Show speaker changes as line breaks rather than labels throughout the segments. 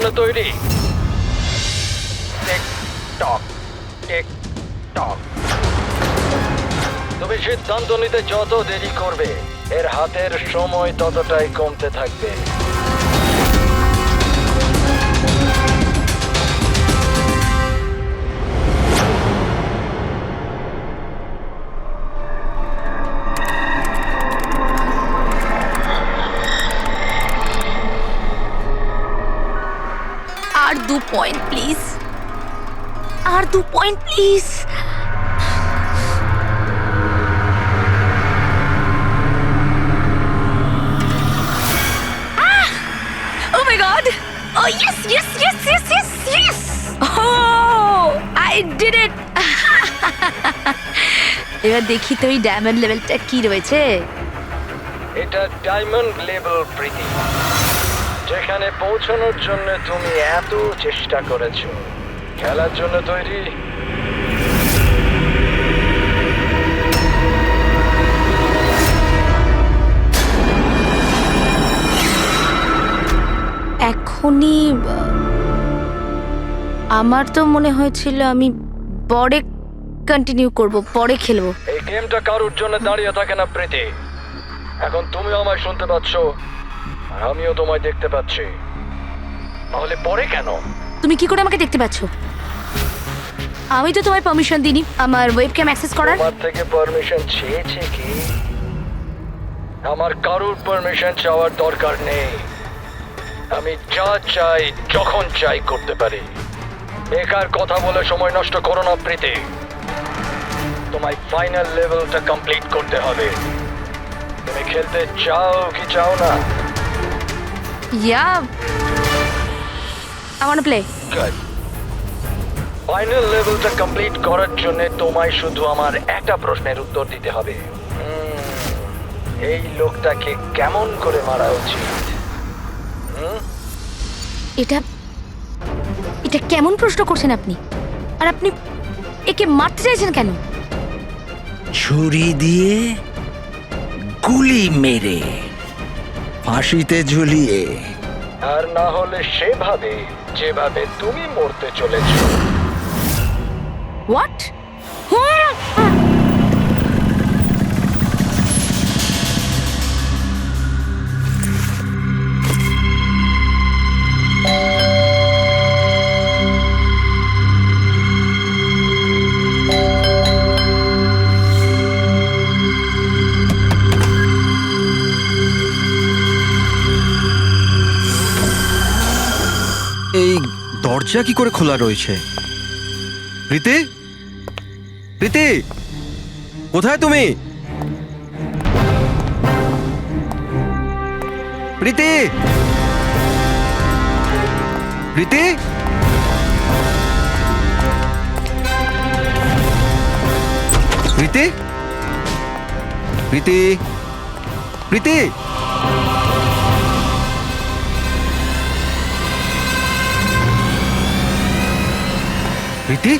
জন্য তৈরি? টিক টক, টিক টক। তুমি সিদ্ধান্ত নিতে যত দেরি করবে, এর হাতের সময় ততটাই কমতে থাকবে।
আর 2 পয়েন্ট প্লিজ, আর 2 point please. Oh my god! Oh yes, yes, yes, yes, yes, yes! Oh, I did it! এবার দেখি তো এই ডায়মন্ড লেভেলটা কি রয়েছে।
এটা ডায়মন্ড লেভেল প্রীতি, যেখানে পৌঁছানোর জন্য তুমি এত চেষ্টা করেছো। খেলার জন্য তৈরি?
এখনই আমার তো মনে হয়েছিল আমি পরে কন্টিনিউ করব, পরে খেলবো।
এই গেমটা কারোর জন্য দাঁড়িয়ে থাকে না প্রীতি। এখন তুমি আমায় শুনতে পাচ্ছ, আর আমিও তোমায় দেখতে পাচ্ছি। তাহলে পরে কেন?
তুমি কি করে আমাকে দেখতে পাচ্ছ? আমি তো তোমায় পারমিশন দিইনি আমার ওয়েবক্যাম অ্যাক্সেস করার।
আমার থেকে পারমিশন চেয়েছে কি? আমার কারোর পারমিশন চাওয়ার দরকার নেই। আমি যা চাই যখন চাই করতে পারি। বেকার কথা বলে সময় নষ্ট করো না প্রীতি। তোমায় ফাইনাল লেভেলটা কমপ্লিট করতে হবে। তুমি খেলতে চাও কি চাও না?
Yeah, I want to play.
Good. Final লেভেলটা কমপ্লিট করার জন্য তোমায় শুধু আমার একটা প্রশ্নের উত্তর দিতে হবে। এই লোকটাকে কেমন করে মারা উচিত?
এটা এটা কেমন প্রশ্ন করছেন আপনি? আর আপনি একে মারতে চাইছেন কেন?
ছুরি দিয়ে, গুলি মেরে, ফাঁসিতে ঝুলিয়ে।
আর না হলে সেভাবে যেভাবে তুমি মরতে চলেছো।
হোয়াট?
এই দরজা কি করে খোলা রয়েছে? প্রীতি, প্রীতি, কোথায় তুমি? প্রীতি, প্রীতি, প্রীতি, প্রীতি, প্রীতি। প্রীতি,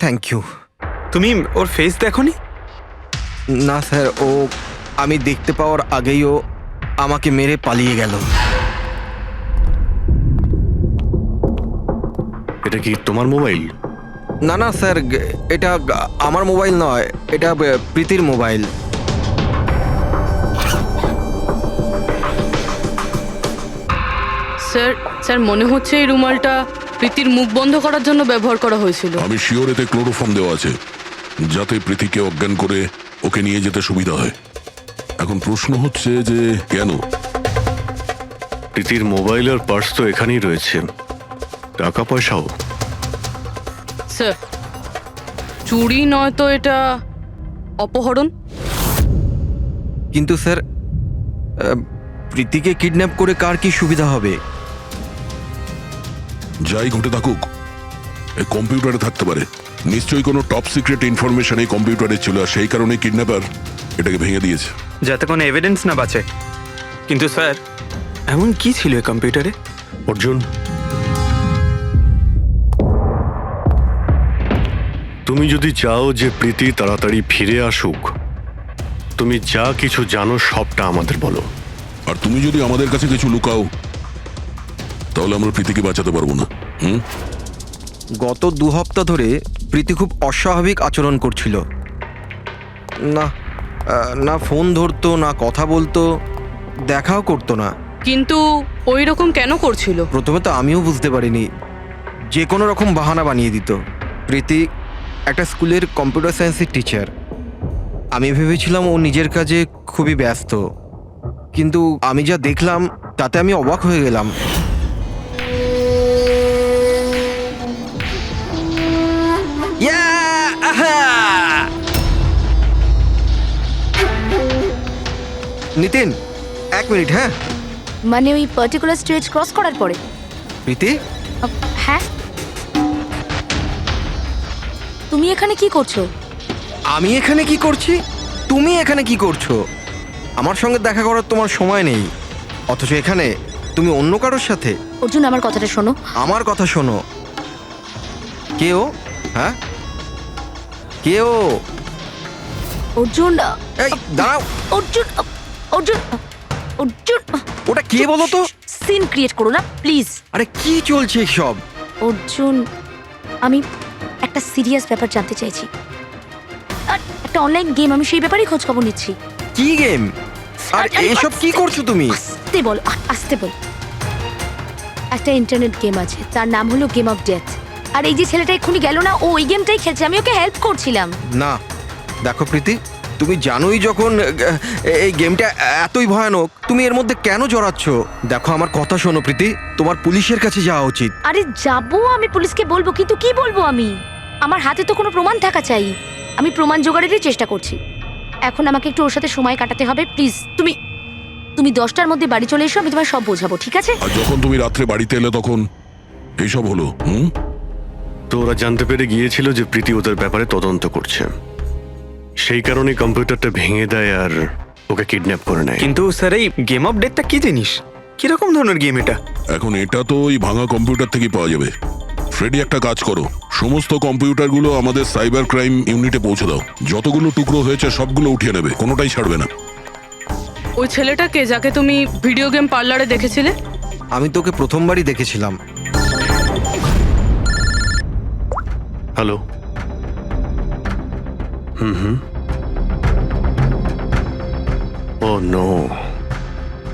থ্যাংক ইউ।
তুমি ওর ফেস দেখোনি?
না স্যার, ও আমি দেখতে পাওয়ার আগেই ও আমাকে মেরে পালিয়ে গেল।
এটা কি তোমার মোবাইল?
না না স্যার, এটা আমার মোবাইল নয়, এটা প্রীতির মোবাইল।
স্যার স্যার মনে হচ্ছে এই রুমালটা প্রীতির মুখ বন্ধ করার জন্য ব্যবহার করা হয়েছিল।
আমি শিওর এতে ক্লোরোফর্ম দেওয়া আছে, যাতে প্রীতিকে অজ্ঞান করে ওকে নিয়ে যেতে সুবিধা হয়। এখন প্রশ্ন হচ্ছে যে কেন?
প্রীতির মোবাইল আর পার্স তো এখানেই রয়েছে, টাকা পয়সাও।
স্যার চুরি নয় তো এটা অপহরণ।
কিন্তু স্যার, প্রীতিকে কিডন্যাপ করে কার কি সুবিধা হবে?
যাই ঘটে থাকুক, এই কম্পিউটারে থাকতে পারে। নিশ্চয়ই কোনো টপ সিক্রেট ইনফরমেশন এই কম্পিউটারে ছিল, আর সেই কারণে কিডন্যাপার এটাকে ভেঙে দিয়েছে।
যাতে কোনো এভিডেন্স না বাঁচে। কিন্তু স্যার, এমন কি ছিল এই কম্পিউটারে?
অর্জুন, তুমি যদি চাও যে প্রীতি তাড়াতাড়ি ফিরে আসুক, তুমি যা কিছু জানো সবটা আমাদের বলো।
আর তুমি যদি আমাদের কাছে কিছু লুকাও, তাহলে আমরা প্রীতিকে বাঁচাতে পারবো না।
গত 2 সপ্তাহ ধরে প্রীতি খুব অস্বাভাবিক আচরণ করছিল। না না ফোন ধরতো, না কথা বলতো, দেখাও করতো না।
কিন্তু ওই রকম কেন করছিল?
প্রথমে তো আমিও বুঝতে পারিনি, যে কোনো রকম বাহানা বানিয়ে দিত। প্রীতি একটা স্কুলের কম্পিউটার সায়েন্সের টিচার। আমি ভেবেছিলাম ও নিজের কাজে খুবই ব্যস্ত, কিন্তু আমি যা দেখলাম তাতে আমি অবাক হয়ে গেলাম। নিতিন, 1 মিনিট। হ্যাঁ
মানে ওই পার্টিকুলার স্টেজ ক্রস করার পরে?
প্রীতি,
হ্যাঁ, তুমি এখানে কি করছো?
আমি এখানে কি করছি? তুমি এখানে কি করছো? আমার সঙ্গে দেখা করার তোমার সময় নেই, অথচ এখানে তুমি অন্য কারোর সাথে।
অর্জুন, আমার কথাটা শোনো।
আমার কথা শোনো। কে ও? হ্যাঁ, কে ও?
অর্জুন,
এই দাঁড়াও।
অর্জুন, অর্জুন, অর্জুন,
ওটা কে বলো তো?
সিন ক্রিয়েট করো না প্লিজ।
আরে কি চলছে সব?
অর্জুন, আমি একটা সিরিয়াস ব্যাপার জানতে চাইছি। আর একটা অনলাইন গেম, আমি সেই ব্যাপারেই খোঁজ খবর নিচ্ছি।
কি গেম? আর এসব কি করছো তুমি?
আস্তে বল, আস্তে বল। একটা ইন্টারনেট গেম আছে, তার নাম হলো গেম অফ ডেথ। আর এই যে ছেলেটা এক্ষুনি গেল না, ও ওই গেমটাই খেলছে, আমি ওকে হেল্প করছিলাম।
না দেখো প্রীতি, তুমি জানোই যখন এই গেমটা এতই ভয়ানক, তুমি এর মধ্যে কেন জড়াচ্ছ? দেখো আমার কথা শোনো প্রীতি, তোমার পুলিশের কাছে যাওয়া উচিত।
আরে যাবো, আমি পুলিশকে বলবো, কিন্তু কি বলবো আমি? আমার হাতে তো কোনো প্রমাণ থাকা চাই। আমি প্রমাণ জোগাড়েরই চেষ্টা করছি। এখন আমাকে একটু ওর সাথে সময় কাটাতে হবে। প্লিজ তুমি 10টার মধ্যে বাড়ি চলে এসো, আমি তোমায় সব বোঝাবো, ঠিক আছে?
আর যখন তুমি রাত্রে বাড়িতে এলে তখন এইসব হলো।
তো ওরা জানতে পেরে গিয়েছিল যে প্রীতি ওদের ব্যাপারে তদন্ত করছে, সেই কারণে কম্পিউটারটা ভেঙে দেয় আর ওকে কিডন্যাপ করে নেয়।
কিন্তু স্যার, এই গেম অফ ডেথটা কি জিনিস? কিরকম ধরনের গেম এটা?
এখন এটা তো ওই ভাঙা কম্পিউটার থেকে পাওয়া যাবে। ফ্রেডি, একটা কাজ করো, সমস্ত কম্পিউটারগুলো আমাদের সাইবার ক্রাইম ইউনিটে পৌঁছে দাও। যতগুলো টুকরো হয়েছে সবগুলো উঠিয়ে নেবে, কোনোটাই ছাড়বে না।
ওই ছেলেটাকে যাকে তুমি ভিডিও গেম পার্লারে দেখেছিলে?
আমি তোকে প্রথমবারই দেখেছিলাম।
হ্যালো। ও নো,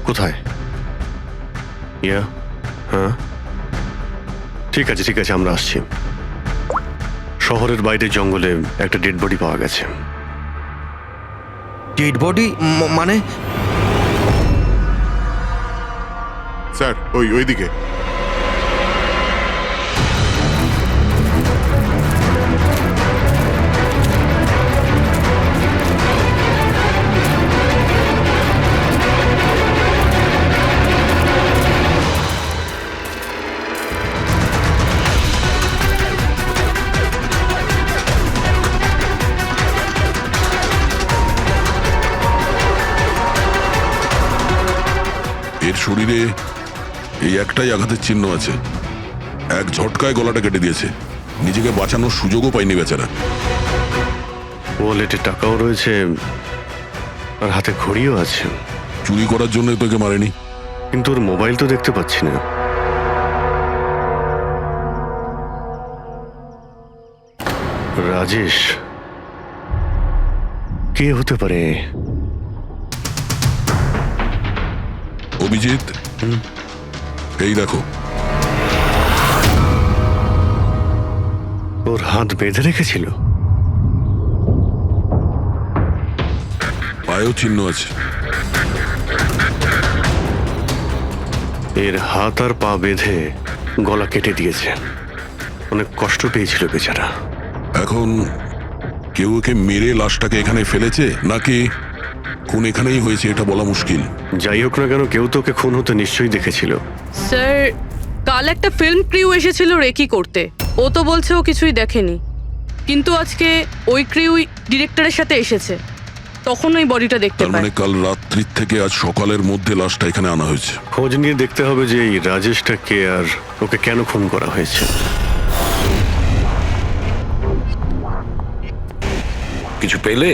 কোথায়? ইয়া, হ্যাঁ ঠিক আছে ঠিক আছে, আমরা আসছি। শহরের বাইরে জঙ্গলে একটা ডেড বডি পাওয়া গেছে।
ডেড বডি মানে?
স্যার, ওইদিকে।
এর শরীরে এই একটাই আঘাতের চিহ্ন আছে। এক ঝটকায় গলাটা কেটে দিয়েছে, নিজেকে বাঁচানোর সুযোগও পায়নি বেচারা।
ওয়ালেটে টাকাও রয়েছে আর হাতে ঘড়িও আছে।
চুরি করার জন্য তোকে মারেনি।
কিন্তু ওর মোবাইল তো দেখতে পাচ্ছি না। রাজেশ কে হতে পারে?
অভিজিৎ, এই দেখো।
ওর হাত বেঁধে রেখেছিল।
পায়েও চিহ্ন আছে।
এর হাত আর পা বেঁধে গলা কেটে দিয়েছে। অনেক কষ্ট পেয়েছিল বেচারা।
এখন কেউ ওকে মেরে লাশটাকে এখানে ফেলেছে, নাকি খুন এখানেই হয়েছে এটা বলা মুশকিল।
যাই হোক না কেন, কেউ তোকে খুন হতে নিশ্চয়ই দেখেছিল।
স্যার, কাল একটা ফিল্ম ক্রিউ এসেছিল রেকি করতে। ও তো বলছে ও কিছুই দেখেনি, কিন্তু আজকে ওই ক্রিউ ডিরেক্টরের সাথে এসেছে, তখন ওই বডিটা দেখতে
তার
পায়।
মানে কাল রাত্রির থেকে আজ সকালের মধ্যে লাশটা এখানে আনা হয়েছে।
খোঁজ নিয়ে দেখতে হবে যে এই রাজেশটা কে আর ওকে কেন খুন করা হয়েছে।
কিছু পেলে?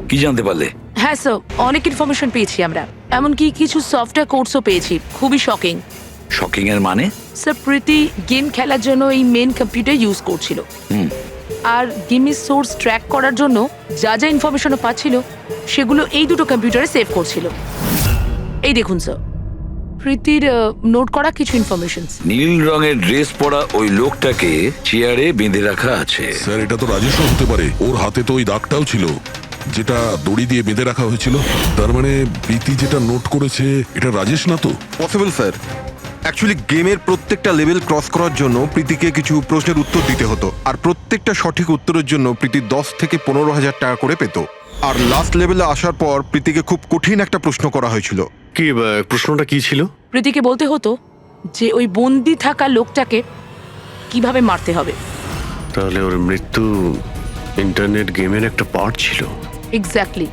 কি জানতে পারলে?
হ্যাঁ স্যার, অনেক ইনফরমেশন পেয়েছি আমরা, এমনকি কিছু সফটওয়্যার কোর্সও পেয়েছি। খুবই শকিং।
শকিং এর মানে?
স্যার, প্রীতি গেম খেলার জন্য এই মেন কম্পিউটার ইউজ করছিল, আর গেমের সোর্স ট্র্যাক করার জন্য যা যা ইনফরমেশনও পাচ্ছিল সেগুলো এই দুটো কম্পিউটারে সেভ করছিল। এই দেখুন স্যার, প্রীতির নোট করা কিছু ইনফরমেশন।
নীল রঙের ড্রেস পরা ওই লোকটাকে চেয়ারে বেঁধে রাখা আছে।
স্যার এটা তো রাজেশও হতে পারে, ওর হাতে তো ওই দাগটাও ছিল যেটা দড়ি দিয়ে বেঁধে রাখা হয়েছিল। তার মানে প্রীতি যেটা নোট করেছে এটা রাজেশ না তো?
Possible sir. অ্যাকচুয়ালি গেমের প্রত্যেকটা লেভেল ক্রস করার জন্য প্রীতিকে কিছু প্রশ্নের উত্তর দিতে হতো, আর প্রত্যেকটা সঠিক উত্তরের জন্য প্রীতি 10 থেকে 15,000 টাকা করে পেত। আর লাস্ট লেভেলে আসার পর প্রীতিকে খুব কঠিন একটা প্রশ্ন করা হয়েছিল।
কি প্রশ্নটা কি ছিল?
প্রীতিকে বলতে হতো যে ওই বন্দি থাকা লোকটাকে কিভাবে মারতে হবে।
তাহলে ওর মৃত্যু ইন্টারনেট গেমের একটা পার্ট ছিল।
এক্স্যাক্টলি,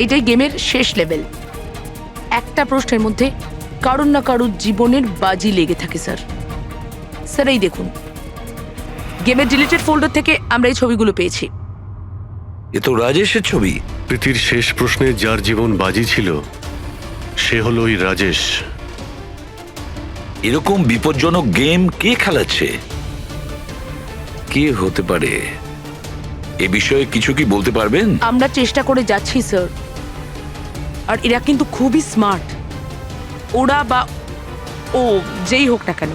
এটাই গেমের শেষ লেভেল। একটা প্রশ্নের মধ্যে কারুর না কারুর জীবনের বাজি লেগে থাকে স্যার। স্যার এই দেখুন, গেমের ডিলিটেড ফোল্ডার থেকে আমরা এই ছবিগুলো পেয়েছি।
এ তো রাজেশের ছবি।
প্রীতির শেষ প্রশ্নে যার জীবন বাজি ছিল সে হলো ওই রাজেশ।
এরকম বিপজ্জনক গেম কে খেলাচ্ছে? কে হতে পারে? এ বিষয়ে কিছু কি বলতে পারবেন?
আমরা চেষ্টা করে যাচ্ছি স্যার, আর এরা কিন্তু খুবই স্মার্ট। ওরা বা ও যেই হোক না কেন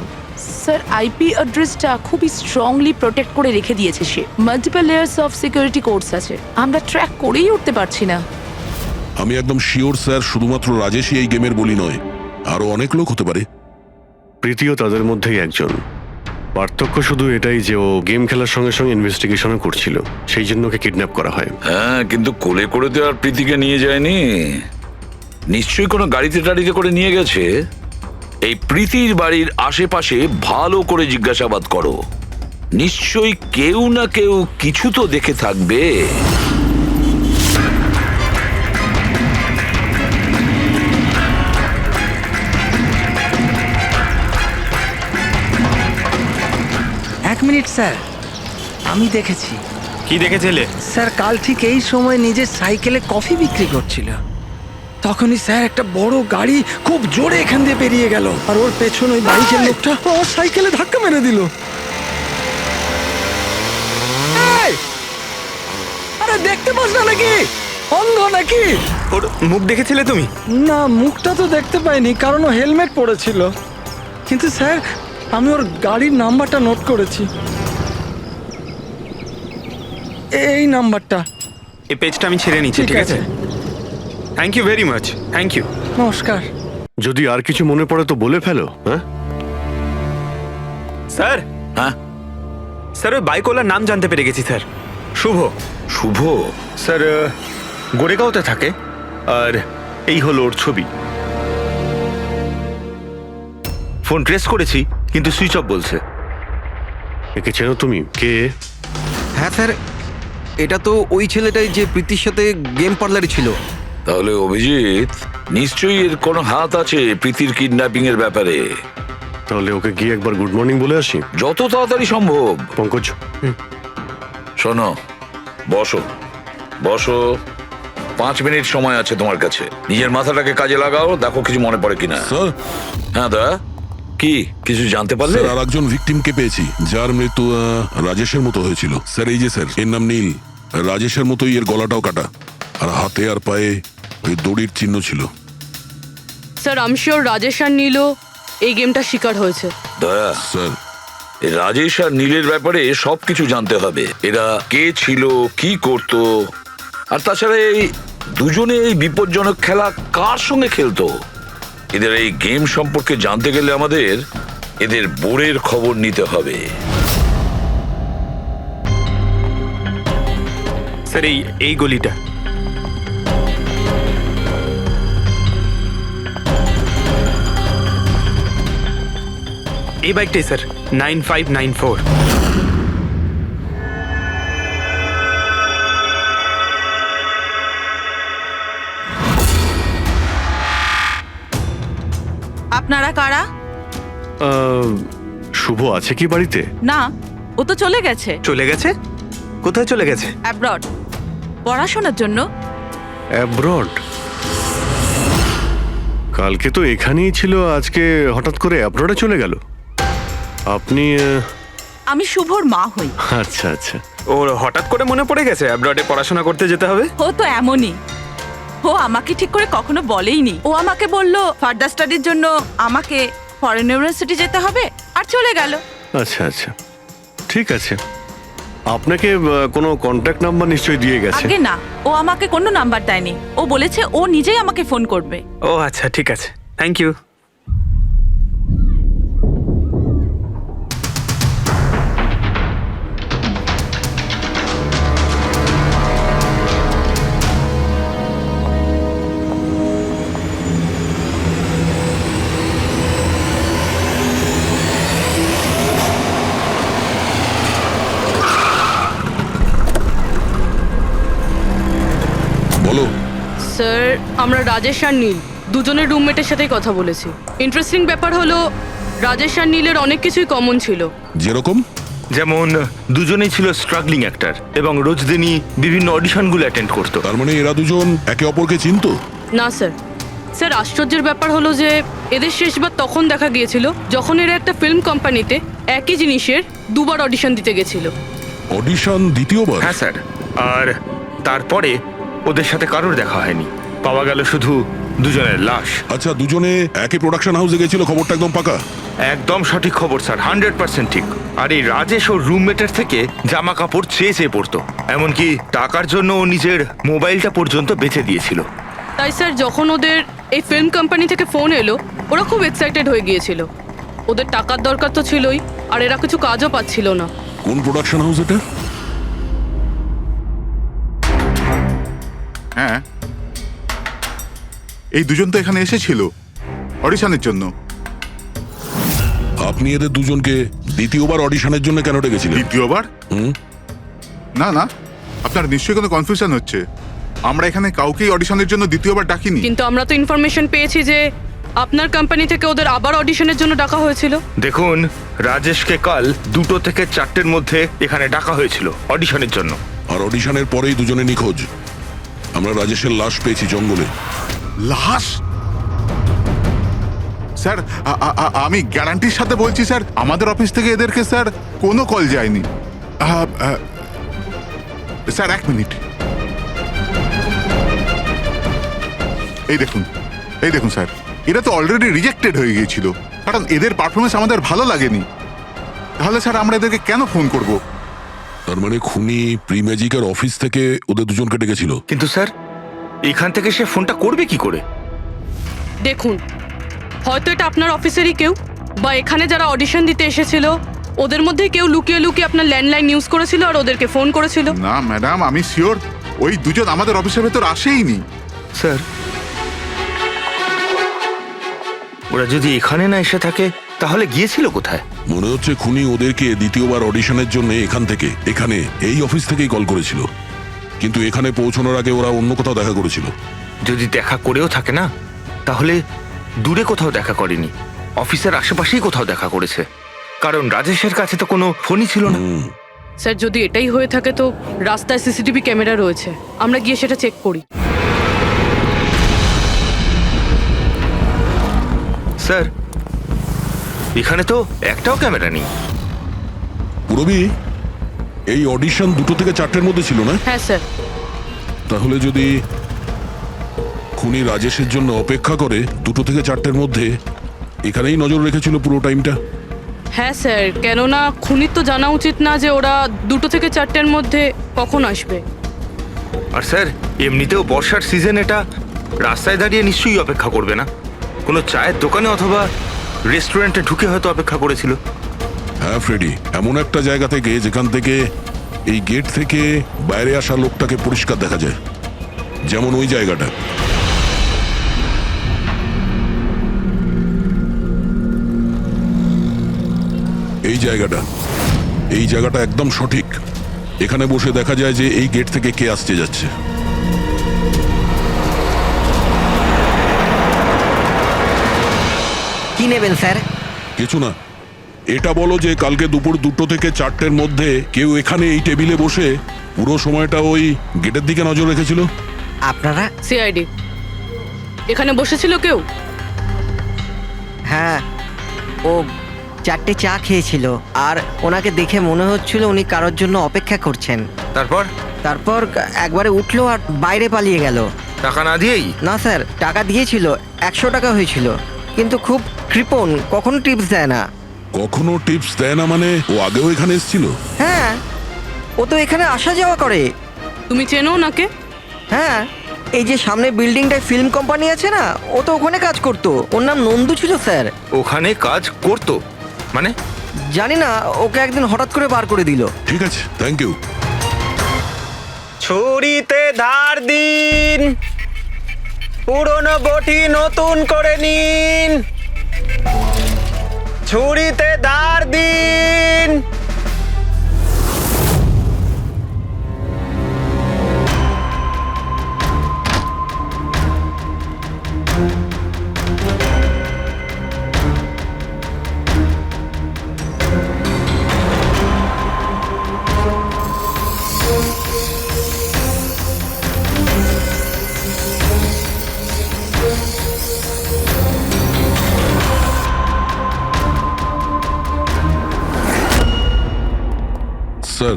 স্যার, আইপি অ্যাড্রেসটা খুবই স্ট্রংলি প্রোটেক্ট করে রেখে দিয়েছে সে। Multiple layers of security codes আছে, আমরা ট্র্যাক করেই উঠতে পারছি না।
আমি একদম শিওর স্যার, শুধুমাত্র রাজেশই এই গেমের বলি নয়, আরো অনেক লোক হতে পারে।
প্রীতিও তাদের মধ্যেই একজন। পার্থক্য শুধু এটাই যে ও গেম খেলার সঙ্গে সঙ্গে ইনভেস্টিগেশনও করছিল, সেই জন্য ওকে কিডন্যাপ করা হয়।
হ্যাঁ, কিন্তু কোলে করে তো আর প্রীতিকে নিয়ে যায়নি। নিশ্চয়ই কোনো গাড়িতে টাড়িতে করে নিয়ে গেছে। এই প্রীতির বাড়ির আশেপাশে ভালো করে জিজ্ঞাসাবাদ করো, নিশ্চয়ই কেউ না কেউ কিছু তো দেখে থাকবে।
এক মিনিট স্যার, আমি দেখেছি।
কি দেখেছিলে?
স্যার কাল ঠিক এই সময় নিজের সাইকেলে কফি বিক্রি করছিল, তখনই স্যার একটা বড় গাড়ি খুব জোরে এখান দিয়ে পেরিয়ে গেল, আর ওর পেছনে ওই বাইকের লোকটা ওর সাইকেলে ধাক্কা মেরে দিল। এই! আরে দেখতে পাস না নাকি? অন্ধ নাকি?
ওর মুখ দেখেছিলে তুমি?
না, মুখটা তো দেখতে পাইনি, কারণ ও হেলমেট পরেছিল। কিন্তু স্যার আমি ওর গাড়ির নাম্বারটা নোট করেছি, এই নাম্বারটা।
এই পেজটা আমি ছেড়ে নিচ্ছি, ঠিক আছে? Thank you very much, thank you.
নমস্কার।
যদি আর কিছু মনে পড়ে তো বলে ফেলো। হ্যাঁ
স্যার,
হ্যাঁ
স্যার ওই বাইকওয়ালার নাম জানতে পেরে গেছি স্যার। শুভ।
শুভ?
স্যার গোরেগাঁওতে থাকে, আর এই হলো ওর ছবি। ফোন ট্রেস করেছি কিন্তু সুইচ অফ বলছে।
একে চেনো তুমি? কে?
হ্যাঁ স্যার, এটা তো ওই ছেলেটাই যে প্রীতির সাথে গেম পার্লারে ছিল।
তাহলে অভিজিৎ নিশ্চয়ই এর কোনো হাত আছে প্রীতির কিডন্যাপিং এর ব্যাপারে।
তাহলে ওকে গিয়ে একবার গুড মর্নিং বলে আসি।
যত তাড়াতাড়ি সম্ভব।
পঙ্কজ,
শোনো, বসো বসো, 5 মিনিট সময় আছে তোমার কাছে। নিজের মাথাটাকে কাজে লাগাও, দেখো কিছু মনে পড়ে কিনা।
স্যার,
হ্যাঁ দা, কি কিছু জানতে পারলে?
স্যার আর একজন ভিকটিমকে পেয়েছি যার মৃত্যু রাজেশের মতো হয়েছিল। স্যার এই যে স্যার, এর নাম নীল। রাজেশের মতোই এর গলাটাও কাটা, আর হাতে আর পায়ে ওই দড়ির চিহ্ন ছিল।
স্যার আমি শিওর রাজেশ আর নীলও এই গেমটা শিকার হয়েছে।
দয়া,
স্যার
এই রাজেশ আর নীলের ব্যাপারে সবকিছু জানতে হবে। এরা কে ছিল, কি করত, আর তাছাড়া এই দুজনে এই বিপজ্জনক খেলা কার সঙ্গে খেলতো। এদের এই গেম সম্পর্কে জানতে গেলে আমাদের এদের বোর্ডের খবর নিতে হবে।
স্যার এই গলিটা। এই বাইকটাই স্যার, 9594।
শুভ আছে কি বাড়িতে?
না, ও তো চলে গেছে
চলে গেছে? কোথায় চলে গেছে?
অ্যাব্রড পড়াশোনার জন্য।
অ্যাব্রড? কালকে তো এখানেই ছিল, আজকে হঠাৎ করে অ্যাব্রডে চলে গেল। আপনি
আমি শুভর মা হই।
আচ্ছা আচ্ছা।
ওর হঠাৎ করে মনে পড়ে গেছে অ্যাব্রডে পড়াশোনা করতে যেতে হবে।
ও তো এমনই, ও আমাকে ঠিক করে কখনো বলেইনি। ও আমাকে বলল ফার্দার স্টাডির জন্য আমাকে ফরেন ইউনিভার্সিটি যেতে হবে, আর চলে গেল।
আচ্ছা আচ্ছা, ঠিক আছে। আপনাকে কোনো কন্ট্যাক্ট নাম্বার নিশ্চয়ই দিয়ে গেছে?
আগে না, ও আমাকে কোনো নাম্বার দেয়নি। ও বলেছে ও নিজেই আমাকে ফোন করবে।
ও আচ্ছা, ঠিক আছে, থ্যাংক ইউ।
বলো।
স্যার, আমরা রাজেশ আর নীল দুজনের রুমমেটের সাথেই কথা বলেছি। ইন্টারেস্টিং ব্যাপার হলো রাজেশ আর নীলের অনেক কিছুই কমন ছিল।
যেরকম?
যেমন দুজনেই ছিল স্ট্রাগলিং অ্যাক্টর এবং রোজ দিনই বিভিন্ন অডিশনগুলো অ্যাটেন্ড করতো।
তার মানে এরা দুজন একে অপরকে চিনতো?
না স্যার। স্যার, আশ্চর্যের ব্যাপার হলো যে এদের শেষবার তখন দেখা গিয়েছিল যখন এরা একটা ফিল্ম কোম্পানিতে একই জিনিসের দুবার অডিশন দিতে গেছিল।
অডিশন দ্বিতীয়বার?
হ্যাঁ স্যার, আর তারপরে ওদের সাথে কারোর দেখা হয়নি, পাওয়া গেল শুধু দুজনের লাশ।
আচ্ছা, দুজনে একই প্রোডাকশন হাউসে গেছিল, খবরটা একদম পাকা?
একদম সঠিক খবর স্যার, 100% ঠিক। আর এই রাজেশ ওর রুমমেটের থেকে জামা কাপড় চেয়ে চেয়ে পড়তো, এমনকি টাকার জন্য ও নিজের মোবাইলটা পর্যন্ত বেচে দিয়েছিল।
তাই স্যার, যখন ওদের এই ফিল্ম কোম্পানি থেকে ফোন এলো ওরা খুব এক্সাইটেড হয়ে গিয়েছিল। ওদের টাকার দরকার তো ছিলই, আর এরা কিছু কাজও পাচ্ছিল না।
কোন প্রোডাকশন হাউস এটা?
হ্যাঁ, এই দুজন তো এখানে এসেছিল অডিশনের জন্য।
আপনি এদের দুজনকে দ্বিতীয়বার অডিশনের জন্য কেন ডেকেছিলেন?
দ্বিতীয়বার?
হুম?
না না, আপনার নিশ্চয়ই কোনো কনফিউশন হচ্ছে। আমরা এখানে কাউকেই অডিশনের জন্য দ্বিতীয়বার ডাকিনি।
কিন্তু আমরা তো ইনফরমেশন পেয়েছি যে আপনার কোম্পানি থেকে ওদের আবার অডিশনের জন্য ডাকা হয়েছিল।
দেখুন, রাজেশকে কাল 2টো থেকে 4টের মধ্যে এখানে ডাকা হয়েছিল অডিশনের জন্য।
আর অডিশনের পরেই দুজনে নিখোঁজ। আমরা রাজেশের লাশ পেয়েছি জঙ্গলে।
লাশ? স্যার, আমি গ্যারান্টির সাথে বলছি স্যার, আমাদের অফিস থেকে এদেরকে স্যার কোনো কল যায়নি। Sir, 1 minute. এই দেখুন স্যার, এরা তো অলরেডি রিজেক্টেড হয়ে গিয়েছিল, কারণ এদের পারফরমেন্স আমাদের ভালো লাগেনি। তাহলে স্যার আমরা এদেরকে কেন ফোন করব?
তার মানে খুনি প্রি ম্যাজিকের অফিস থেকে ওদের দুজনকে ডেকেছিল।
কিন্তু স্যার, এখান থেকে সে ফোনটা করবে কি করে?
দেখুন, হয়তো এটা আপনার অফিসেরই কেউ, বা এখানে যারা অডিশন দিতে এসেছিল ওদের মধ্যে কেউ লুকিয়ে লুকিয়ে আপনার ল্যান্ডলাইন ইউজ করেছিল আর ওদেরকে ফোন করেছিল।
না ম্যাডাম, আমি শিওর ওই দুজন আমাদের অফিসের ভেতর আসেইনি।
স্যার, ওরা যদি এখানে না এসে থাকে তাহলে গিয়েছিল কোথায়?
মনে হচ্ছে খুনি ওদেরকে দ্বিতীয়বার অডিশনের জন্য এখানে এই অফিস থেকেই কল করেছিল, কিন্তু এখানে পৌঁছানোর আগে ওরা অন্য কোথাও দেখা করেছিল।
যদি দেখা করেও থাকে না, তাহলে দূরে কোথাও দেখা করেনি, অফিসের আশেপাশেই কোথাও দেখা করেছে, কারণ রাজেশের কাছে তো কোনো ফোনই ছিল না।
স্যার, যদি এটাই হয়ে থাকে তো রাস্তায় সিসিটিভি ক্যামেরা রয়েছে, আমরা গিয়ে সেটা চেক করি।
স্যার, এখানে তো একটাও ক্যামেরা নেই।
পুরবি, এই অডিশন 2টো থেকে 4টের মধ্যে ছিল না?
হ্যাঁ স্যার।
তাহলে যদি খুনি রাজেশের জন্য অপেক্ষা করে 2টো থেকে 4টের মধ্যে, এখানেই নজর রেখেছিল পুরো টাইমটা।
হ্যাঁ স্যার, কেননা খুনির তো জানা উচিত না যে ওরা 2টো থেকে 4টের মধ্যে কখন আসবে।
আর স্যার, এমনিতেও বর্ষার সিজন, এটা রাস্তায় দাঁড়িয়ে নিশ্চয়ই অপেক্ষা করবে না, কোনো চায়ের দোকানে অথবা রেস্টুরেন্টে ঢুকে হয়তো অপেক্ষা করেছিল।
হ্যাঁ ফ্রেডি, এমন একটা জায়গা থেকে যেখান থেকে এই গেট থেকে বাইরে আসা লোকটাকে পরিষ্কার দেখা যায়, যেমন ওই জায়গাটা। এই জায়গাটা একদম সঠিক। এখানে বসে দেখা যায় যে এই গেট থেকে কে আসতে যাচ্ছে।
কি নেবেন স্যার?
কিছু না, এটা বলো যে কালকে দুপুর 2টো থেকে 4টের মধ্যে কেউ এখানে এই টেবিলে বসে পুরো সময়টা ওই গেটের দিকে নজর রেখেছিল?
আপনারা?
সিআইডি এখানে বসেছিল কেউ?
হ্যাঁ, ও 4টে চা খেয়েছিল আর ওনাকে দেখে মনে হচ্ছিল উনি কারোর জন্য অপেক্ষা করছেন।
তারপর
তারপর একবারে উঠলো আর বাইরে পালিয়ে গেল।
টাকা না দিয়েই?
না স্যার, টাকা দিয়েছিল, 100 টাকা হয়েছিল, কিন্তু খুব কৃপণ, কখনো টিপস দেয় না।
কখনো টিপস দেয় না মানে? ও আগেও এখানে এসেছিল?
হ্যাঁ, ও তো এখানে আসা যাওয়া করে।
তুমি চেনো ওনাকে?
হ্যাঁ, এই যে সামনে বিল্ডিংটায় ফিল্ম কোম্পানি আছে না, ও তো ওখানে কাজ করতো। ওর নাম নন্দু ছিল স্যার।
ওখানে কাজ করতো মানে?
জানি না, ওকে একদিন হঠাৎ করে বার করে দিল।
ঠিক আছে, থ্যাংক ইউ।
ছুরিতে ধার দিন, পুরনো বটি নতুন করে নিন। ছুরিতে ধার দিন।
স্যার,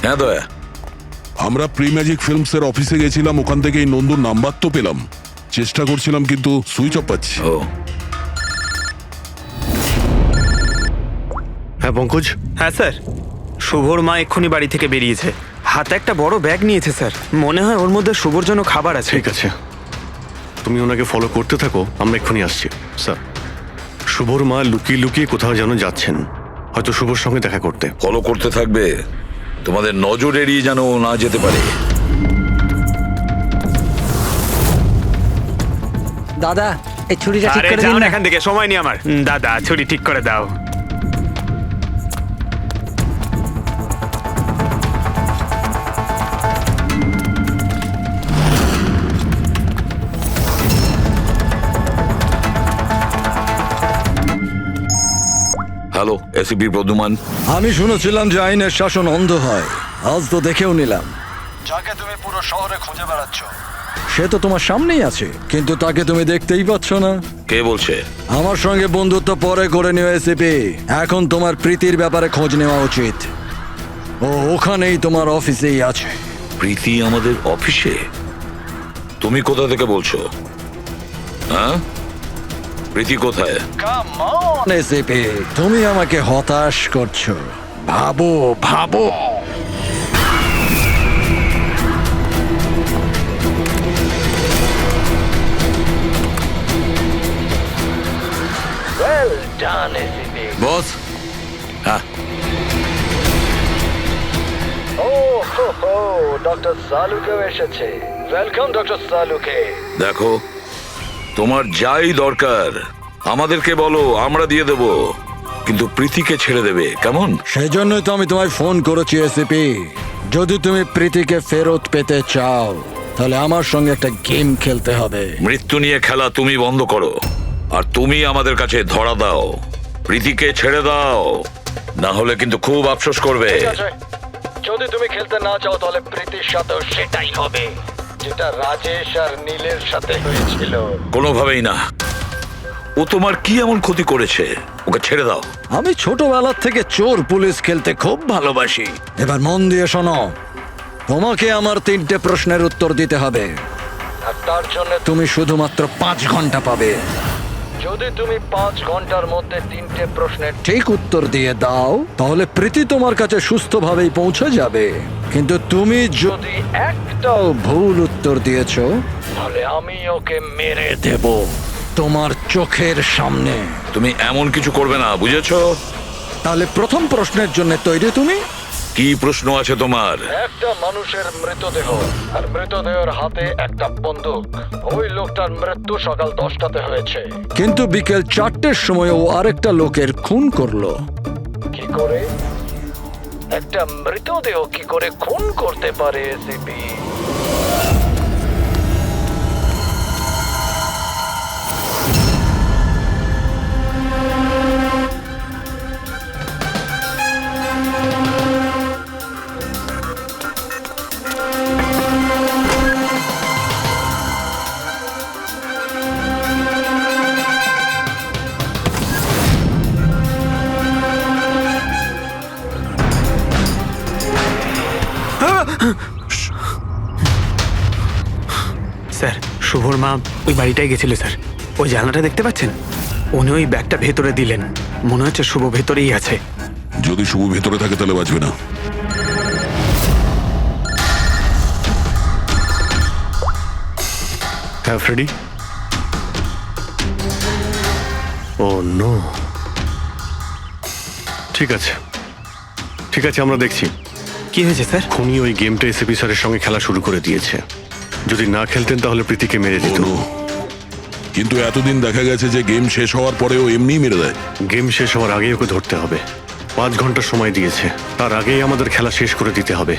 হ্যাঁ দয়া,
আমরা প্রি ম্যাজিক ফিল্মসের অফিসে গেছিলাম, ওখান থেকে এই নন্দুর নাম্বার তো পেলাম, চেষ্টা করছিলাম কিন্তু সুইচ অফ পাচ্ছি।
ও
হ্যাঁ পঙ্কজ,
হ্যাঁ স্যার, শুভর মা এক্ষুনি বাড়ি থেকে বেরিয়েছে, হাতে একটা বড় ব্যাগ নিয়েছে স্যার। মনে হয় ওর মধ্যে শুভর জন্য খাবার আছে।
ঠিক আছে, তুমি ওনাকে ফলো করতে থাকো, আমরা এক্ষুনি আসছি। স্যার, শুভর মা লুকিয়ে লুকিয়ে কোথাও যেন যাচ্ছেন, হয়তো শুভর সঙ্গে দেখা করতে।
ফলো করতে থাকবে, তোমাদের নজর এড়িয়ে যেন ও না যেতে পারে।
দাদা, এই ছুরিটা ঠিক
আরে
করে
যাও
দিন
না
না।
এখান থেকে, সময় নেই আমার। দাদা, ছুরি ঠিক করে দাও।
Hello, ACP Pradyuman.
আমি শুনেছিলাম যে আইনের শাসন অন্ধ হয়, আজ তো দেখেও নিলাম। যাকে তুমি পুরো শহরে খুঁজে বেড়াচ্ছ সে তো তোমার সামনেই আছে, কিন্তু তাকে তুমি দেখতেই পাচ্ছ না।
কে বলছে?
আমার সঙ্গে বন্ধুত্ব পরে করে নিও এসিপি, এখন তোমার প্রীতির ব্যাপারে খোঁজ নেওয়া উচিত। ও ওখানেই তোমার অফিসেই আছে।
প্রীতি আমাদের অফিসে? তুমি কোথা থেকে বলছো? হ্যাঁ, প্রীতি কোথায়?
এসিপি, তুমি আমাকে হতাশ করছো। ভাবো ভাবো।
বস। হ্যাঁ,
ডক্টর সালুকেও এসেছে। Welcome doctor Salunkhe.
দেখো, তোমার যাই দরকার আমাদেরকে বলো, আমরা দিয়ে দেব, কিন্তু প্রীতিকে ছেড়ে দেবে, কেমন?
সেজন্যই তো আমি তোমায় ফোন করেছি এসিপি। যদি তুমি প্রীতিকে ফেরত পেতে চাও তাহলে আমার সঙ্গে একটা গেম খেলতে হবে।
মৃত্যু নিয়ে খেলা তুমি বন্ধ করো, আর তুমি আমাদের কাছে ধরা দাও। প্রীতিকে ছেড়ে দাও, না হলে কিন্তু খুব আফসোস করবে।
যদি তুমি খেলতে না চাও তাহলে প্রীতির সাথেও সেটাই হবে, যেটা রাজেশ আর নীলের সাথে হয়েছিল।
কোনোভাবেই না। ও তোমার কি এমন ক্ষতি করেছে? ওকে ছেড়ে দাও।
আমি ছোটবেলার থেকে চোর পুলিশ খেলতে খুব ভালোবাসি। এবার মন দিয়ে শোনো, তোমাকে আমার 3টে প্রশ্নের উত্তর দিতে হবে, আর তার জন্য তুমি শুধুমাত্র 5 ঘন্টা পাবে। যদি তুমি 5 ঘন্টার মধ্যে 3টে প্রশ্নের ঠিক উত্তর দিয়ে দাও তাহলে প্রীতি তোমার কাছে সুস্থভাবেই পৌঁছে যাবে, কিন্তু তুমি যদি একটাও ভুল উত্তর দিয়েছো তাহলে আমি ওকে মেরে দেব তোমার চোখের সামনে।
তুমি এমন কিছু করবে না, বুঝেছো?
তাহলে প্রথম প্রশ্নের জন্য তৈরি তুমি?
কি প্রশ্ন আছে তোমার?
একটা মানুষের মৃতদেহ, আর মৃতদেহের হাতে একটা বন্দুক। ওই লোকটার মৃত্যু সকাল 10টাতে হয়েছে, কিন্তু বিকেল 4টের সময় ও আরেকটা লোকের খুন করলো। কি করে? একটা মৃতদেহ কি করে খুন করতে পারে এসিপি?
স্যার শুভর মা ওই বাড়িটাই গেছিল স্যার। ওই জানলাটা দেখতে পাচ্ছেন? উনি ওই ব্যাগটা ভেতরে দিলেন। মনে হচ্ছে শুভ ভেতরেই আছে।
যদি শুভ ভেতরে থাকে তাহলে বাঁচবে না।
হ্যাঁ ফ্রেডি। ও নো। ঠিক আছে ঠিক আছে, আমরা দেখছি।
কি হয়েছে স্যার?
খুনি ওই গেমটা এসএপি স্যারের সঙ্গে খেলা শুরু করে দিয়েছে। যদি না খেলতেন তাহলে প্রীতিকে মেরে দিত।
ও no! কিন্তু এতদিন দেখা গেছে যে গেম শেষ হওয়ার পরেও এমনি মেরে দেয়।
গেম শেষ হওয়ার আগেই ওকে ধরতে হবে। 5 ঘন্টা সময় দিয়েছে, তার আগেই আমাদের খেলা শেষ করে দিতে হবে।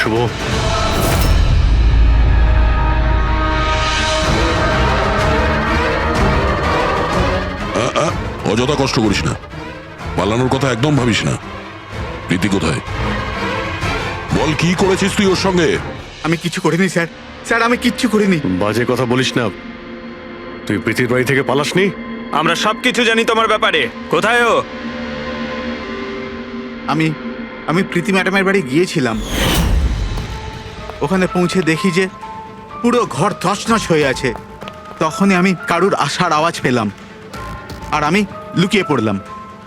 শুভ,
অযথা কষ্ট করিস না, পালানোর কথা একদম ভাবিস না। প্রীতি কোথায়? বল, কি করেছিস তুই ওর সঙ্গে?
আমি কিছু করিনি স্যার, স্যার আমি কিচ্ছু করিনি।
বাজে কথা বলিস না। তুই প্রীতির বাড়ি থেকে পালাসনি?
আমরা সবকিছু জানি তোমার ব্যাপারে। কোথায় ও?
আমি প্রীতি ম্যাডামের বাড়ি গিয়েছিলাম। ওখানে পৌঁছে দেখি যে পুরো ঘর তছনছ হয়ে আছে। তখনই আমি কারুর আসার আওয়াজ পেলাম, আর আমি লুকিয়ে পড়লাম,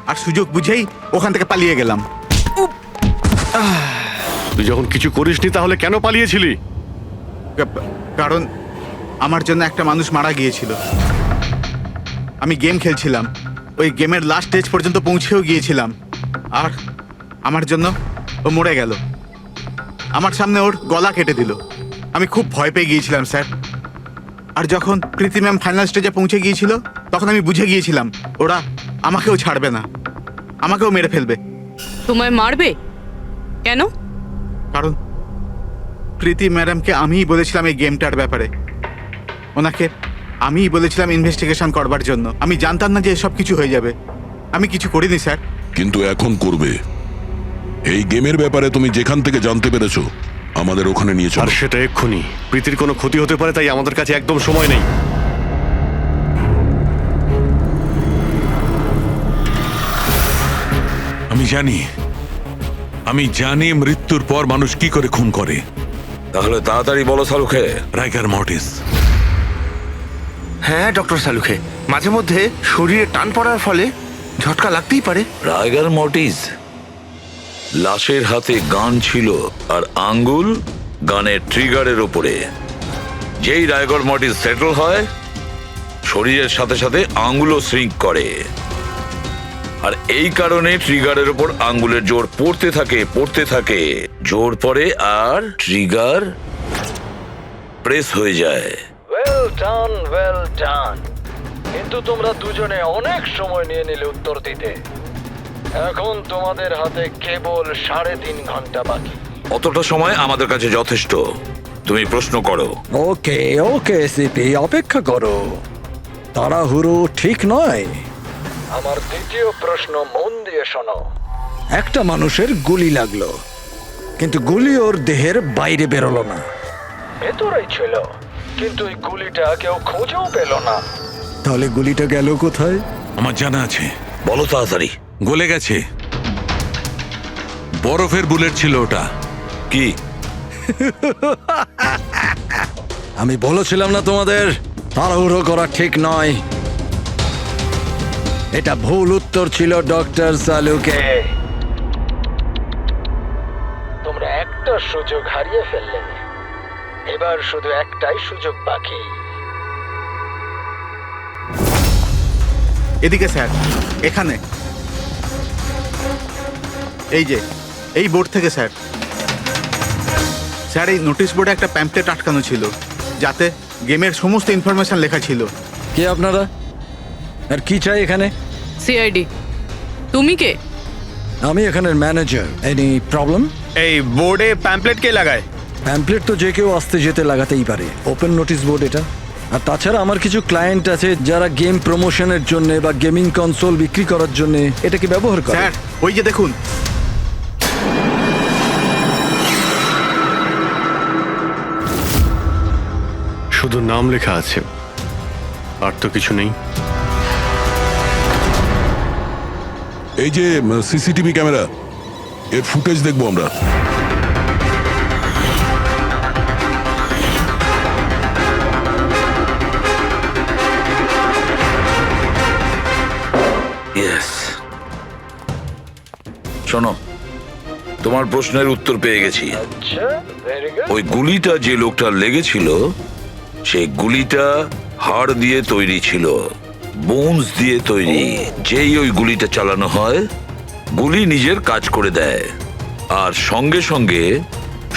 আর সুযোগ বুঝেই ওখান থেকে পালিয়ে গেলাম।
তুই যখন কিছু করিসনি তাহলে কেন পালিয়েছিলি?
কারণ আমার জন্য একটা মানুষ মারা গিয়েছিল। আমি গেম খেলছিলাম, ওই গেমের লাস্ট স্টেজ পর্যন্ত পৌঁছেও গিয়েছিলাম, আর আমার জন্য ও মরে গেল। আমার সামনে ওর গলা কেটে দিল। আমি খুব ভয় পেয়ে গিয়েছিলাম স্যার। আর যখন প্রীতি ম্যাম ফাইনাল স্টেজে পৌঁছে গিয়েছিল তখন আমি বুঝে গিয়েছিলাম ওরা আমাকেও ছাড়বে না, আমাকেও মেরে ফেলবে।
তোমায় মারবে কেন?
কারণ প্রীতি ম্যাডামকে আমিই বলেছিলাম এই গেমটার ব্যাপারে। ওনাকে আমিই বলেছিলাম ইনভেস্টিগেশন করবার জন্য। আমি জানতাম না যে এসব কিছু হয়ে যাবে। আমি কিছু করিনি স্যার।
কিন্তু এখন করবে। এই গেমের ব্যাপারে তুমি যেখান থেকে জানতে পেরেছো আমাদের ওখানে নিয়ে
আর
চলো।
সেটা এক্ষুনি। প্রীতির কোনো ক্ষতি হতে পারে, তাই আমাদের কাছে একদম সময় নেই।
আমি জানি মৃত্যুর পর মানুষ কি করে খুন করে।
তাহলে তাড়াতাড়ি বলো শাহরুখে।
রাইগার মর্টিস।
হ্যাঁ ডক্টর সালুখে, মাঝে মধ্যে শরীরে টান পড়ার ফলে ঝটকা লাগতেই পারে।
রাইগার মর্টিস। লাশের হাতে গান ছিল আর আঙ্গুল গানের ট্রিগারের উপরে। যেই রাইগার মর্টিস সেটল হয় শরীরের সাথে সাথে আঙ্গুলও শ্রিঙ্ক করে, আর এই কারণে ট্রিগারের উপর আঙ্গুলের জোর পড়তে থাকে, জোর পড়ে আর ট্রিগার প্রেস হয়ে যায়।
Well done. কিন্তু তোমরা দুজনে অনেক সময় নিয়ে নিলে উত্তর দিতে। এখন তোমাদের হাতে কেবল 3.5 ঘন্টা বাকি।
অতটা সময় আমাদের কাছে যথেষ্ট। তুমি প্রশ্ন করো।
ওকে ওকে সিপি, অপেক্ষা করো, তাড়াহুড়ো ঠিক নয়।
আমার দ্বিতীয় প্রশ্ন মন দিয়ে শোনো।
একটা মানুষের গুলি লাগলো, কিন্তু গুলি ওর দেহের বাইরে বেরোলো না।
ভেতরেই ছিল, কিন্তু এই গুলিটা কেউ খুঁজেও পেল না।
তাহলে গুলিটা গেল কোথায়?
আমার জানা আছে।
বলো তাড়াতাড়ি।
গলে গেছে। বরফের বুলেট ছিল ওটা।
কি?
আমি বলেছিলাম না তোমাদের তাড়াহুড়ো করা ঠিক নয়। এটা ভুল উত্তর ছিল ডক্টর সালুকে।
তোমরা একটা সুযোগ হারিয়ে ফেললে। এবার শুধু একটাই সুযোগ বাকি।
এদিকে স্যার, এখানে এই যে এই বোর্ড থেকে স্যার। স্যার এই নোটিশ বোর্ডে একটা প্যাম্পলেট আটকানো ছিল, যাতে গেমের সমস্ত ইনফরমেশন লেখা ছিল।
কে আপনারা আর কি চাই এখানে?
সিআইডি। তুমি কে?
আমি এখানের ম্যানেজার। Any problem?
এই বোর্ডে প্যাম্পলেট কে লাগায়?
প্যাম্পলেট তো যে কেউ আসতে যেতে লাগাতেই পারে, ওপেন নোটিশ বোর্ড এটা। আর তাছাড়া আমার কিছু ক্লায়েন্ট আছে যারা গেম প্রমোশনের জন্য বা গেমিং কনসোল বিক্রি করার জন্য এটাকে ব্যবহার করে।
স্যার ওই যে দেখুন,
শুধু নাম লেখা আছে, আর তো কিছু নেই।
এই যে সিসিটিভি ক্যামেরা, এর ফুটেজ দেখবো আমরা।
ইয়েস, শোনো, তোমার প্রশ্নের উত্তর পেয়ে গেছি।
আচ্ছা, ভেরি গুড।
ওই গুলিটা যে লোকটার লেগেছিল, সেই গুলিটা হাড় দিয়ে তৈরি ছিল, বোনস দিয়ে তৈরি। যেই ওই গুলিটা চালানো হয়, গুলি নিজের কাজ করে দেয়, আর সঙ্গে সঙ্গে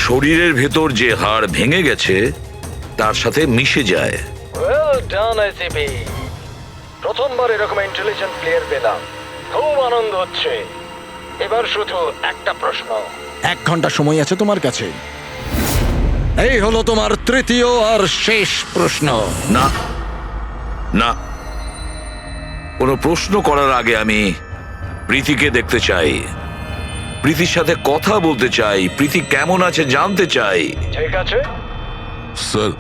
শরীরের ভেতর যে হাড় ভেঙে গেছে তার সাথে মিশে যায়।
ওয়েল ডান আইসিপি, প্রথমবার এরকম ইন্টেলিজেন্ট প্লেয়ার পেলাম, খুব আনন্দ হচ্ছে। এবার শুধু একটা প্রশ্ন।
1 ঘন্টা সময় আছে তোমার কাছে। এই হলো তোমার তৃতীয় আর শেষ প্রশ্ন।
না না, কোনো প্রশ্ন করার আগে আমি প্রীতিকে দেখতে চাই, প্রীতির সাথে কথা বলতে চাই, প্রীতি কেমন আছে জানতে চাই।
ঠিক আছে,
স্যার,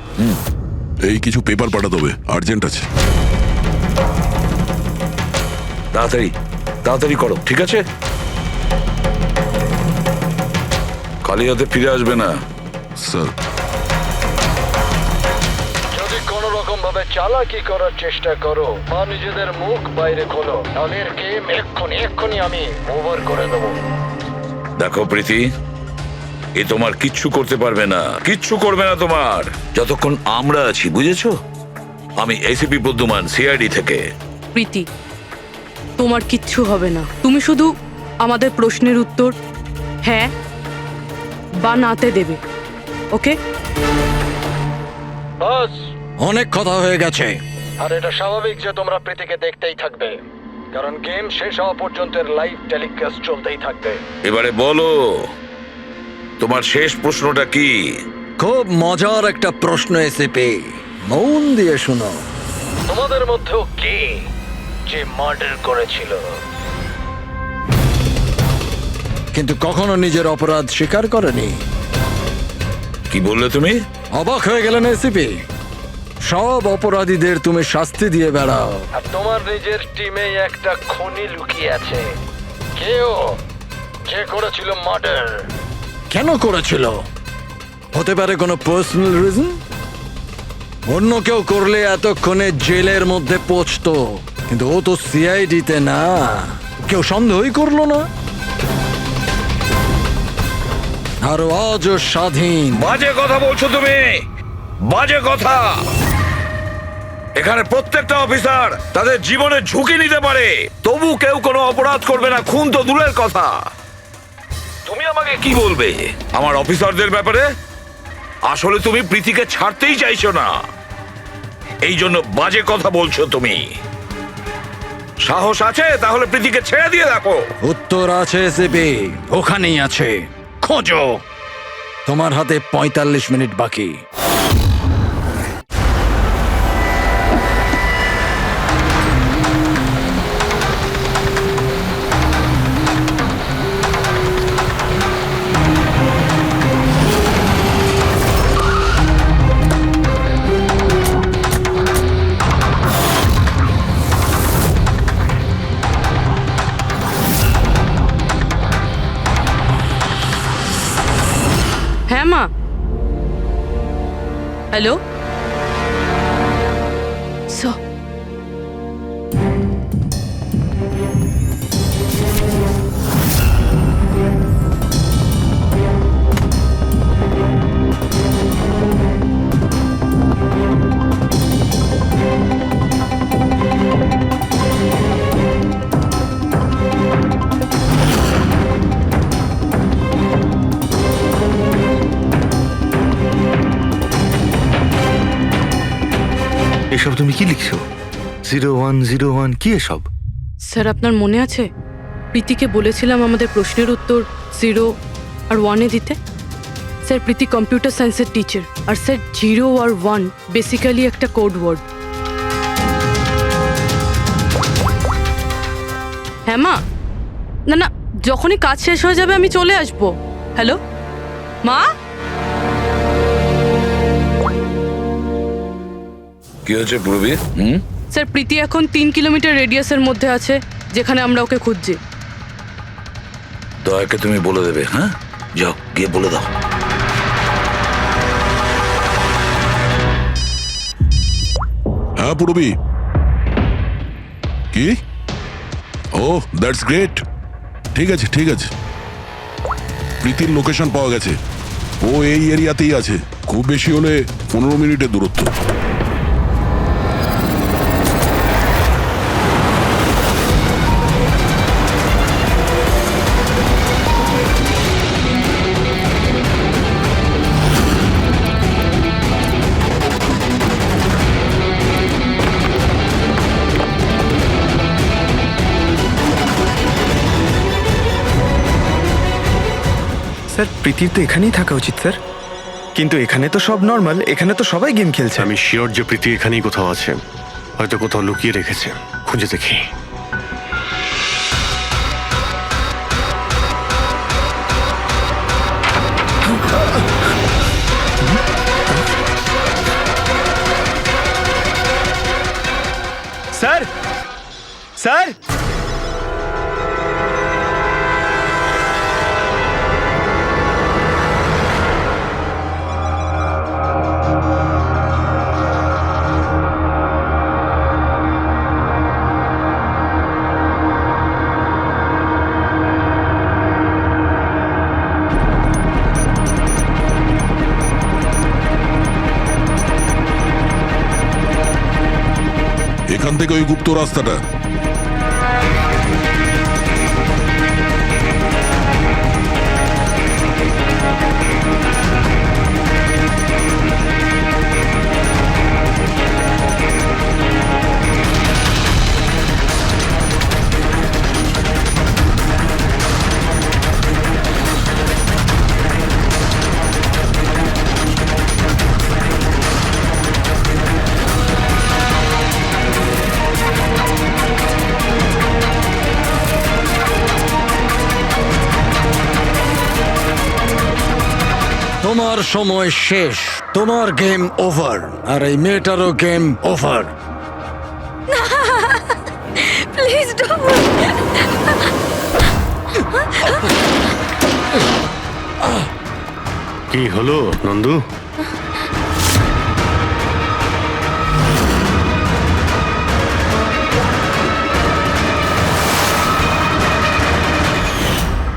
এই কিছু পেপার পাঠাতে হবে, আর্জেন্ট আছে।
তাড়াতাড়ি তাড়াতাড়ি করো, ঠিক আছে? খালি হাতে ফিরে আসবে না।
স্যার,
যদি কোনো রকম ভাবে চালাকি করার চেষ্টা করো বা নিজেদের মুখ বাইরে খোলো, তাহলে এর গেম এক্ষুনি আমি ওভার করে দেবো।
দেখো প্রীতি, এ তোমার কিচ্ছু করতে পারবে না, কিচ্ছু করবে না তোমার, যতক্ষণ আমরা আছি, বুঝেছো? আমি এসিপি প্রদ্যুমান, সিআইডি থেকে।
প্রীতি, তোমার কিচ্ছু হবে না। তুমি শুধু আমাদের প্রশ্নের উত্তর হ্যাঁ বা নাতে দেবে, ওকে?
বাস,
অনেক কথা হয়ে গেছে।
আর এটা স্বাভাবিক যে তোমরা প্রীতিকে দেখতেই থাকবে, কারণ গেম শেষ হওয়া পর্যন্ত লাইভ টেলিকাস্ট চলতেই থাকবে।
এবারে বলো, তোমার শেষ প্রশ্নটা কি?
খুব মজার একটা প্রশ্ন এসেপি, মন দিয়ে শোনো।
তোমাদের মধ্যেও কে যে মার্ডার করেছিল
কিন্তু কখনো নিজের অপরাধ স্বীকার করেনি?
কি বললে তুমি?
অবাক হয়ে গেলেন এসিপি? সব অপরাধীদের তুমি শাস্তি দিয়ে বেড়াও,
আর তোমার নিজের টিমে একটা খুনি লুকিয়ে আছে। কেউ যে করেছিল মার্ডার।
কেন করেছিল? হতে পারে কোনো পার্সোনাল রিজন। অন্য কেউ করলে এতক্ষণে জেলের মধ্যে পৌঁছতো, কিন্তু ও তো সিআইডিতে না, কেউ সন্দেহই করলো না। আর আজও স্বাধীন।
বাজে কথা বলছো তুমি, বাজে কথা। এখানে প্রত্যেকটা অফিসার তাদের জীবনের ঝুঁকি নিতে পারে, তবু কেউ কোনো অপরাধ করবে না, খুন তো দূরের কথা। তুমি আমাকে কি বলবে আমার অফিসারদের ব্যাপারে? আসলে তুমি প্রীতিকে ছাড়তেই চাইছো না, এই জন্য বাজে কথা বলছো তুমি। সাহস আছে তাহলে প্রীতিকে ছেড়ে দিয়ে দেখো।
উত্তর আছে এসিপি, ওখানেই আছে, খোঁজো। তোমার হাতে 45 মিনিট বাকি।
হ্যাঁ মা, হ্যালো।
এসব তুমি কি লিখছো? 0101 কি এসব?
স্যার, আপনার মনে আছে প্রীতিকে বলেছিলাম আমাদের প্রশ্নের উত্তর 0 আর 1-এ দিতে? স্যার প্রীতি কম্পিউটার সায়েন্সের টিচার। আর স্যার 0 আর 1 বেসিক্যালি একটা কোড ওয়ার্ড। হ্যাঁ মা, না না, যখনই কাজ শেষ হয়ে যাবে আমি চলে আসবো। হ্যালো মা।
কি হয়েছে পূর্বী?
স্যার প্রীতি এখন 3 কিলোমিটার রেডিয়াসের মধ্যে আছে, যেখানে আমরা ওকে খুঁজছি।
দয়াকে তুমি বলে দেবে। হ্যাঁ, যাও গিয়ে বলে দাও।
হ্যাঁ পূরবী, কি? ও দ্যাটস গ্রেট। ঠিক আছে ঠিক আছে, প্রীতির লোকেশন পাওয়া গেছে। ও এই এরিয়াতেই আছে, খুব বেশি হলে 15 মিনিটের দূরত্ব।
স্যার প্রীতির তো এখানেই থাকা উচিত স্যার, কিন্তু এখানে তো সব নর্মাল, এখানে তো সবাই গেম খেলছে।
আমি শিওর যে প্রীতি এখানেই কোথাও আছে, হয়তো কোথাও লুকিয়ে রেখেছে। খুঁজে দেখি।
স্যার স্যার
এখান থেকে ওই গুপ্ত রাস্তাটা।
তোমার সময় শেষ, তোমার গেম ওভার, আর এই মেয়েটারও গেম ওভার।
Please don't.
কি হলো নন্দু?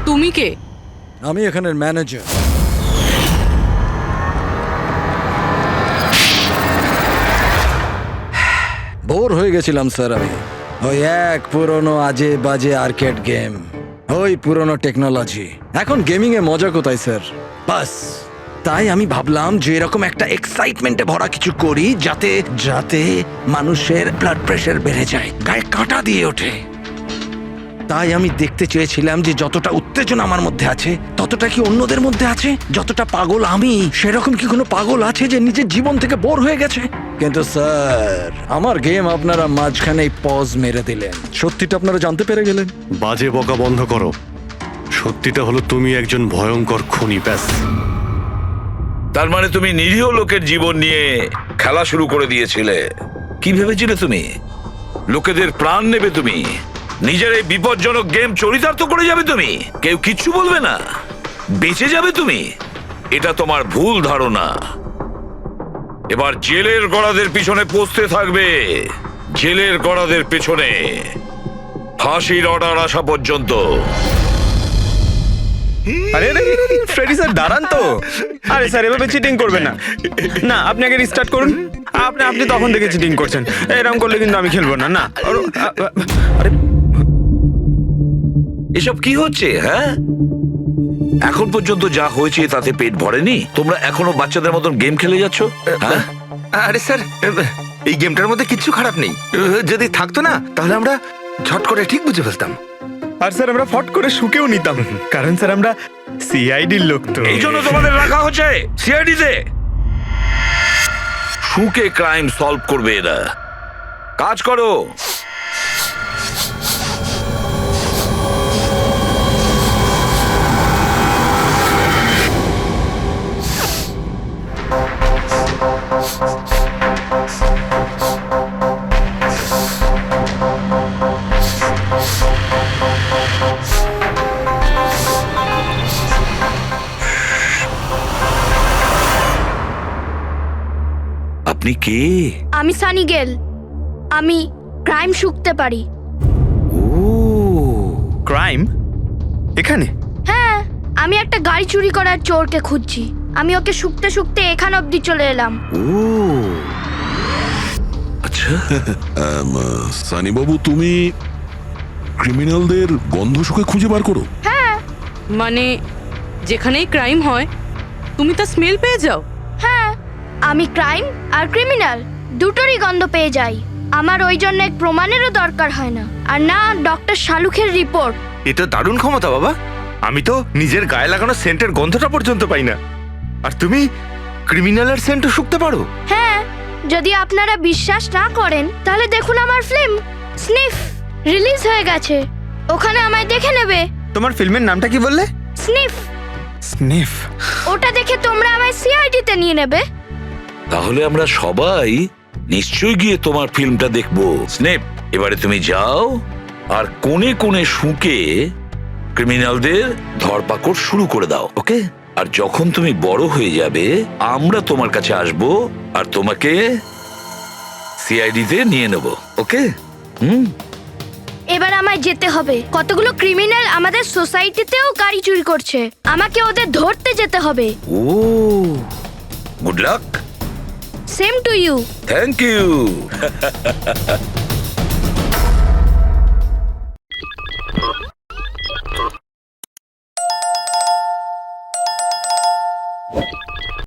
তুমি কে?
আমি এখানের ম্যানেজার। বোর হয়ে গেছিলাম স্যার আমি। ওই এক পুরনো আজে বাজে আর্কেড গেম, ওই পুরনো টেকনোলজি। এখন গেমিং এ মজা কোথায় স্যার? বাস তাই আমি ভাবলাম যে এরকম একটা এক্সাইটমেন্টে ভরা কিছু করি যাতে যাতে মানুষের ব্লাড প্রেশার বেড়ে যায়, গায়ে কাঁটা দিয়ে ওঠে। তাই আমি দেখতে চেয়েছিলাম যে যতটা উত্তেজনা আমার মধ্যে আছে ততটা কি অন্যদের মধ্যে আছে? যতটা পাগল আমি, সেরকম কি কোনো পাগল আছে যে নিজের জীবন থেকে বোর হয়ে গেছে? কিন্তু স্যার, আমার গেম আপনারা মাঝখানেই পজ মেরে দিলেন। সত্যিটা আপনারা জানতে পেরে গেলেন।
বাজে বকা বন্ধ করো। সত্যিটা হলো তুমি একজন ভয়ঙ্কর খুনি, ব্যাস।
তার মানে তুমি নিরীহ লোকের জীবন নিয়ে খেলা শুরু করে দিয়েছিলে। কি ভেবেছিলে তুমি লোকেদের প্রাণ নেবে? তুমি নিজের এই বিপজ্জনক গেম চরিতার্থ করে যাবে? তুমি কেউ কিচ্ছু বলবে না, বেঁচে যাবে তুমি? এটা তোমার ভুল ধারণা। এবার জেলের গড়াদের পিছনে পৌঁছতে থাকবে, জেলের গড়াদের পেছনে, ফাঁসির অর্ডার আসা পর্যন্ত।
আরে ফ্রেডি স্যার দাঁড়ান তো। আরে স্যার এভাবে চিটিং করবেন না। না, আপনি আগে রিস্টার্ট করুন। আপনি তখন থেকে চিটিং করছেন, এরকম করলে কিন্তু আমি খেলবো না। না আরে
এসব কি হচ্ছে? হ্যাঁ, এখন পর্যন্ত যা হয়েছে তাতে পেট ভরেনি? তোমরা এখনো বাচ্চাদের মতন গেম খেলে যাচ্ছ? হ্যাঁ,
আরে স্যার, এই গেমটার মধ্যে কিচ্ছু খারাপ নেই। যদি থাকতো না তাহলে আমরা ঝট করে ঠিক বুঝে ফেলতাম।
আর স্যার আমরা ফট করে শুকেও নিতাম, কারণ স্যার আমরা সিআইডির লোক তো
এই জন্য তোমাদের রাখা হচ্ছে সিআইডিতে। শুকে ক্রাইম সলভ করবে এরা। কাজ করো। আপনি কে?
আমি সানি গেল। আমি ক্রাইম শুকতে পারি।
ও
ক্রাইম এখানে?
হ্যাঁ, আমি একটা গাড়ি চুরি করার চোরকে খুঁজছি। আমি ওকে শুকতে শুকতে এখান অবধি চলে এলাম।
ও আচ্ছা।
সানি বাবু, তুমি ক্রিমিনালদের গন্ধ শুকে খুঁজে বার করো?
হ্যাঁ
মানে যেখানেই ক্রাইম হয় তুমি তা স্মেল পেয়ে যাও?
হ্যাঁ, আমি ক্রাইম আর ক্রিমিনাল দুটোরই গন্ধ পেয়ে যাই। আমার ওই জন্য এক প্রমাণেরও দরকার হয় না, আর না ডক্টর শালুখের রিপোর্ট।
এ তো দারুণ ক্ষমতা বাবা। আমি তো নিজের গায়ে লাগানো সেন্টের গন্ধটা পর্যন্ত পাই না, আর তুমি ক্রিমিনালের সেন্টও শুকতে পারো?
হ্যাঁ, যদি আপনারা বিশ্বাস না করেন তাহলে দেখুন আমার ফিল্ম স্নিফ রিলিজ হয়ে গেছে, ওখানে আমায় দেখে নেবে।
তোমার ফিল্মের নামটা কি বললে?
স্নিফ।
স্নিফ?
ওটা দেখে তোমরা আমায় সিআইডিতে নিয়ে নেবে।
তাহলে আমরা সবাই নিশ্চয়ই গিয়ে তোমার ফিল্মটা দেখবো। স্নেপ, এবারে তুমি যাও আর কোণে কোণে শুকে ক্রিমিনালদের ধরপাকড় শুরু করে দাও, ওকে? আর যখন তুমি বড় হয়ে যাবে আমরা তোমার কাছে আসবো আর তোমাকে সিআইডিতে নিয়ে নেব, ওকে?
এবার আমায় যেতে হবে। কতগুলো ক্রিমিনাল আমাদের সোসাইটিতেও গাড়ি চুরি করছে, আমাকে ওদের ধরতে যেতে হবে।
Oh good luck.
Same to you.
Thank you.